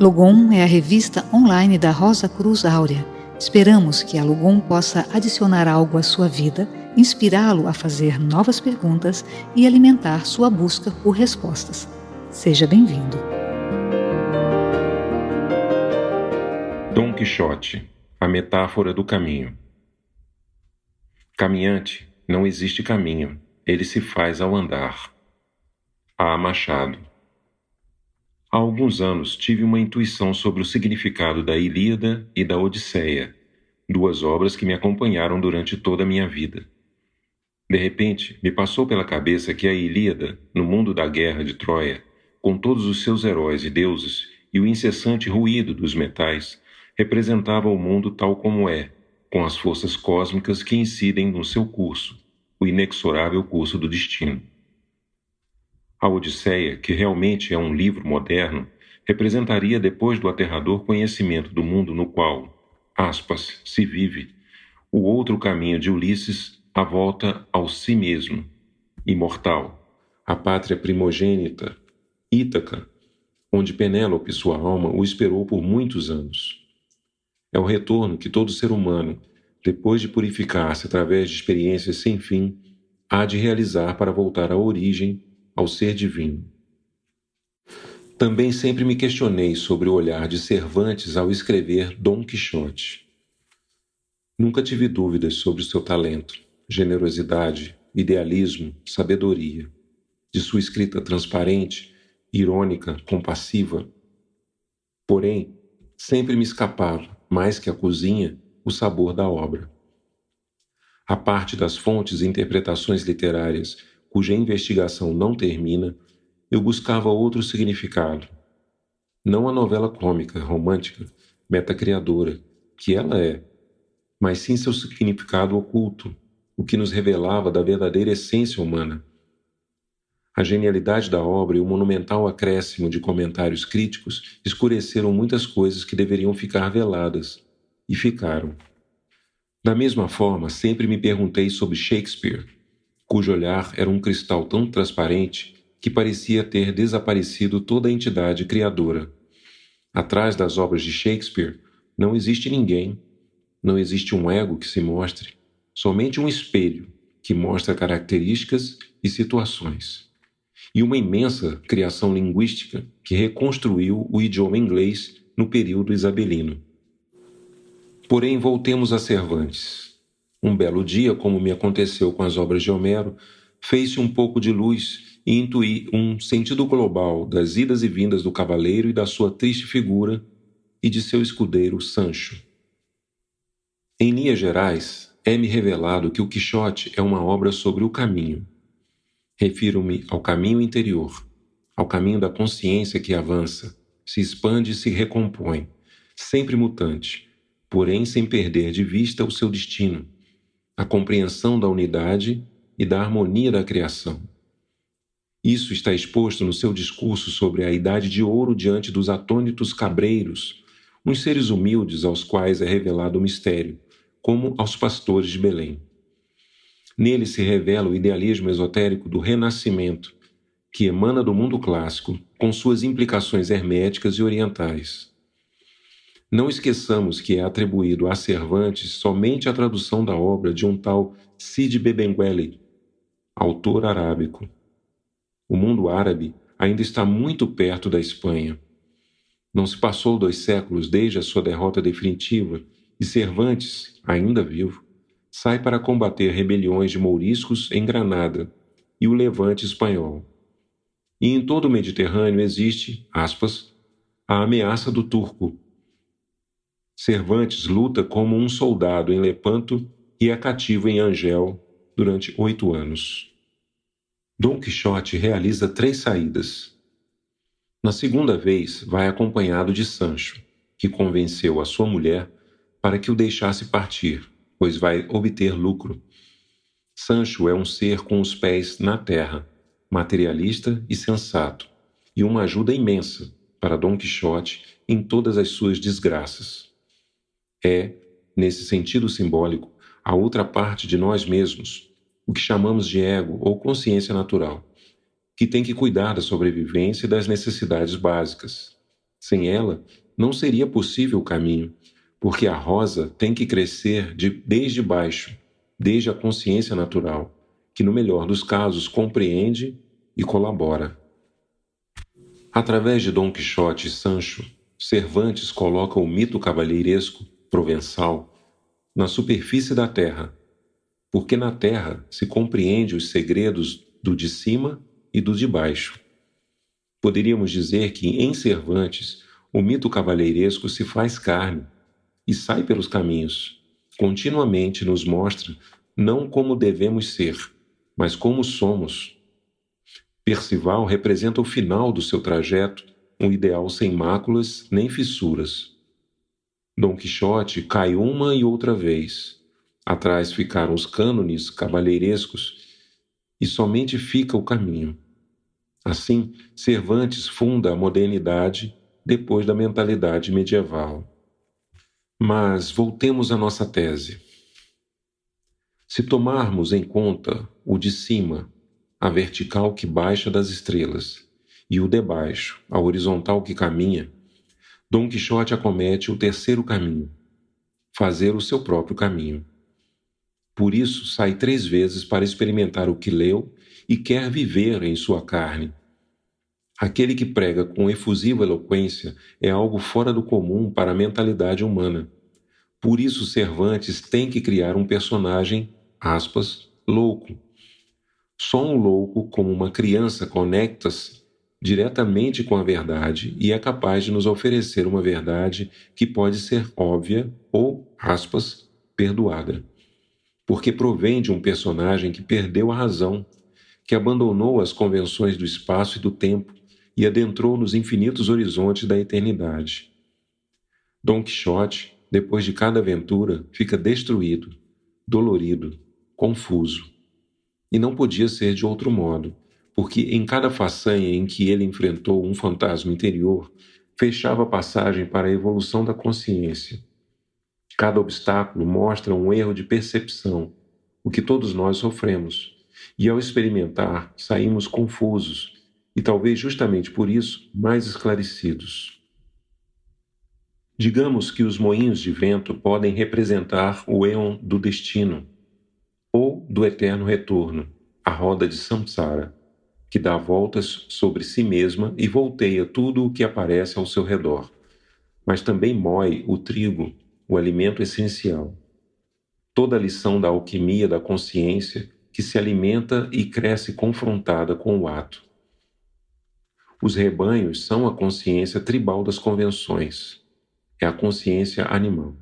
Logom é a revista online da Rosa Cruz Áurea. Esperamos que a Logom possa adicionar algo à sua vida, inspirá-lo a fazer novas perguntas e alimentar sua busca por respostas. Seja bem-vindo. Dom Quixote, a metáfora do caminho. Caminhante, não existe caminho, ele se faz ao andar. A. Machado. Há alguns anos tive uma intuição sobre o significado da Ilíada e da Odisseia, duas obras que me acompanharam durante toda a minha vida. De repente, me passou pela cabeça que a Ilíada, no mundo da guerra de Troia, com todos os seus heróis e deuses e o incessante ruído dos metais, representava o mundo tal como é, com as forças cósmicas que incidem no seu curso, o inexorável curso do destino. A Odisseia, que realmente é um livro moderno, representaria, depois do aterrador conhecimento do mundo no qual, aspas, se vive, o outro caminho de Ulisses, a volta ao si mesmo, imortal, a pátria primogênita, Ítaca, onde Penélope, sua alma, o esperou por muitos anos. É o retorno que todo ser humano, depois de purificar-se através de experiências sem fim, há de realizar para voltar à origem, ao ser divino. Também sempre me questionei sobre o olhar de Cervantes ao escrever Dom Quixote. Nunca tive dúvidas sobre o seu talento, generosidade, idealismo, sabedoria, de sua escrita transparente, irônica, compassiva. Porém, sempre me escapava, mais que a cozinha, o sabor da obra. A parte das fontes e interpretações literárias cuja investigação não termina, eu buscava outro significado. Não a novela cômica, romântica, metacriadora, que ela é, mas sim seu significado oculto, o que nos revelava da verdadeira essência humana. A genialidade da obra e o monumental acréscimo de comentários críticos escureceram muitas coisas que deveriam ficar veladas, e ficaram. Da mesma forma, sempre me perguntei sobre Shakespeare, cujo olhar era um cristal tão transparente que parecia ter desaparecido toda a entidade criadora. Atrás das obras de Shakespeare não existe ninguém, não existe um ego que se mostre, somente um espelho que mostra características e situações. E uma imensa criação linguística que reconstruiu o idioma inglês no período isabelino. Porém, voltemos a Cervantes. Um belo dia, como me aconteceu com as obras de Homero, fez-se um pouco de luz e intuí um sentido global das idas e vindas do cavaleiro e da sua triste figura e de seu escudeiro Sancho. Em linhas gerais, é-me revelado que o Quixote é uma obra sobre o caminho. Refiro-me ao caminho interior, ao caminho da consciência que avança, se expande e se recompõe, sempre mutante, porém sem perder de vista o seu destino, a compreensão da unidade e da harmonia da criação. Isso está exposto no seu discurso sobre a idade de ouro diante dos atônitos cabreiros, uns seres humildes aos quais é revelado o mistério, como aos pastores de Belém. Nele se revela o idealismo esotérico do renascimento, que emana do mundo clássico, com suas implicações herméticas e orientais. Não esqueçamos que é atribuído a Cervantes somente a tradução da obra de um tal Cid Bebenguele, autor arábico. O mundo árabe ainda está muito perto da Espanha. Não se passou 2 séculos desde a sua derrota definitiva e Cervantes, ainda vivo, sai para combater rebeliões de mouriscos em Granada e o levante espanhol. E em todo o Mediterrâneo existe, aspas, a ameaça do turco. Cervantes luta como um soldado em Lepanto e é cativo em Angel durante 8 anos. Dom Quixote realiza 3 saídas. Na segunda vez, vai acompanhado de Sancho, que convenceu a sua mulher para que o deixasse partir, pois vai obter lucro. Sancho é um ser com os pés na terra, materialista e sensato, e uma ajuda imensa para Dom Quixote em todas as suas desgraças. É, nesse sentido simbólico, a outra parte de nós mesmos, o que chamamos de ego ou consciência natural, que tem que cuidar da sobrevivência e das necessidades básicas. Sem ela, não seria possível o caminho, porque a rosa tem que crescer desde baixo, desde a consciência natural, que no melhor dos casos compreende e colabora. Através de Dom Quixote e Sancho, Cervantes coloca o mito cavalheiresco, provençal, na superfície da terra, porque na terra se compreende os segredos do de cima e do de baixo. Poderíamos dizer que, em Cervantes, o mito cavalheiresco se faz carne e sai pelos caminhos. Continuamente nos mostra não como devemos ser, mas como somos. Percival representa o final do seu trajeto, um ideal sem máculas nem fissuras. Dom Quixote cai uma e outra vez. Atrás ficaram os cânones cavalheirescos e somente fica o caminho. Assim, Cervantes funda a modernidade depois da mentalidade medieval. Mas voltemos à nossa tese. Se tomarmos em conta o de cima, a vertical que baixa das estrelas, e o de baixo, a horizontal que caminha, Dom Quixote acomete o terceiro caminho, fazer o seu próprio caminho. Por isso sai 3 vezes para experimentar o que leu e quer viver em sua carne. Aquele que prega com efusiva eloquência é algo fora do comum para a mentalidade humana. Por isso Cervantes tem que criar um personagem, aspas, louco. Só um louco, como uma criança, conecta-se diretamente com a verdade e é capaz de nos oferecer uma verdade que pode ser óbvia ou, aspas, perdoada. Porque provém de um personagem que perdeu a razão, que abandonou as convenções do espaço e do tempo e adentrou nos infinitos horizontes da eternidade. Dom Quixote, depois de cada aventura, fica destruído, dolorido, confuso. E não podia ser de outro modo, porque em cada façanha em que ele enfrentou um fantasma interior, fechava a passagem para a evolução da consciência. Cada obstáculo mostra um erro de percepção, o que todos nós sofremos, e ao experimentar, saímos confusos, e talvez justamente por isso, mais esclarecidos. Digamos que os moinhos de vento podem representar o éon do destino, ou do eterno retorno, a roda de Samsara, que dá voltas sobre si mesma e volteia tudo o que aparece ao seu redor, mas também moe o trigo, o alimento essencial. Toda a lição da alquimia da consciência que se alimenta e cresce confrontada com o ato. Os rebanhos são a consciência tribal das convenções, é a consciência animal.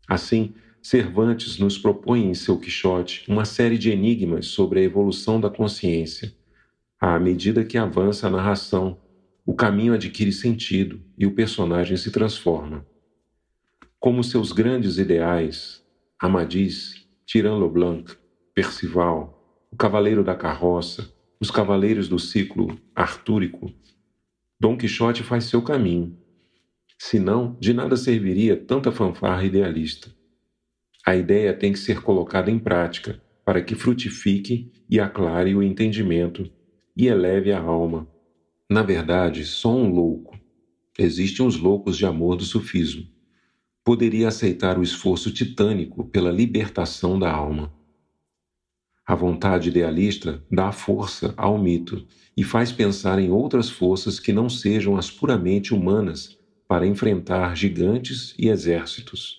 Assim, Cervantes nos propõe em seu Quixote uma série de enigmas sobre a evolução da consciência. À medida que avança a narração, o caminho adquire sentido e o personagem se transforma. Como seus grandes ideais, Amadis, Tirant Leblanc, Percival, o Cavaleiro da Carroça, os Cavaleiros do Ciclo Artúrico, Dom Quixote faz seu caminho. Senão, de nada serviria tanta fanfarra idealista. A ideia tem que ser colocada em prática para que frutifique e aclare o entendimento e eleve a alma. Na verdade, só um louco, existem os loucos de amor do sufismo, poderia aceitar o esforço titânico pela libertação da alma. A vontade idealista dá força ao mito e faz pensar em outras forças que não sejam as puramente humanas para enfrentar gigantes e exércitos.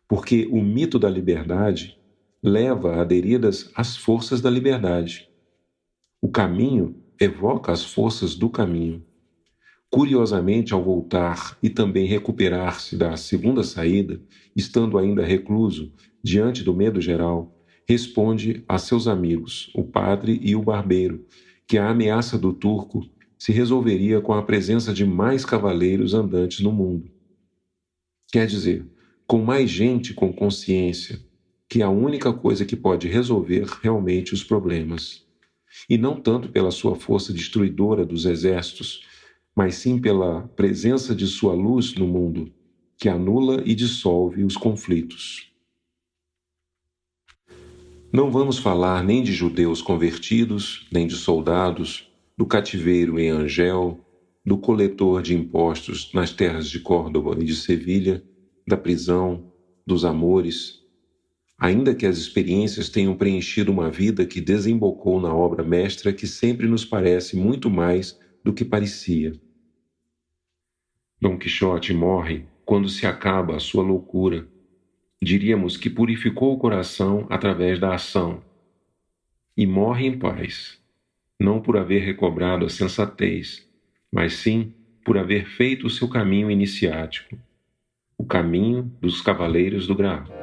Porque o mito da liberdade leva aderidas às forças da liberdade. O caminho evoca as forças do caminho. Curiosamente, ao voltar e também recuperar-se da segunda saída, estando ainda recluso, diante do medo geral, responde a seus amigos, o padre e o barbeiro, que a ameaça do turco se resolveria com a presença de mais cavaleiros andantes no mundo. Quer dizer, com mais gente com consciência, que é a única coisa que pode resolver realmente os problemas. E não tanto pela sua força destruidora dos exércitos, mas sim pela presença de sua luz no mundo, que anula e dissolve os conflitos. Não vamos falar nem de judeus convertidos, nem de soldados, do cativeiro em Angel, do coletor de impostos nas terras de Córdoba e de Sevilha, da prisão, dos amores, ainda que as experiências tenham preenchido uma vida que desembocou na obra mestra que sempre nos parece muito mais do que parecia. Dom Quixote morre quando se acaba a sua loucura. Diríamos que purificou o coração através da ação. E morre em paz, não por haver recobrado a sensatez, mas sim por haver feito o seu caminho iniciático, o caminho dos Cavaleiros do Graal.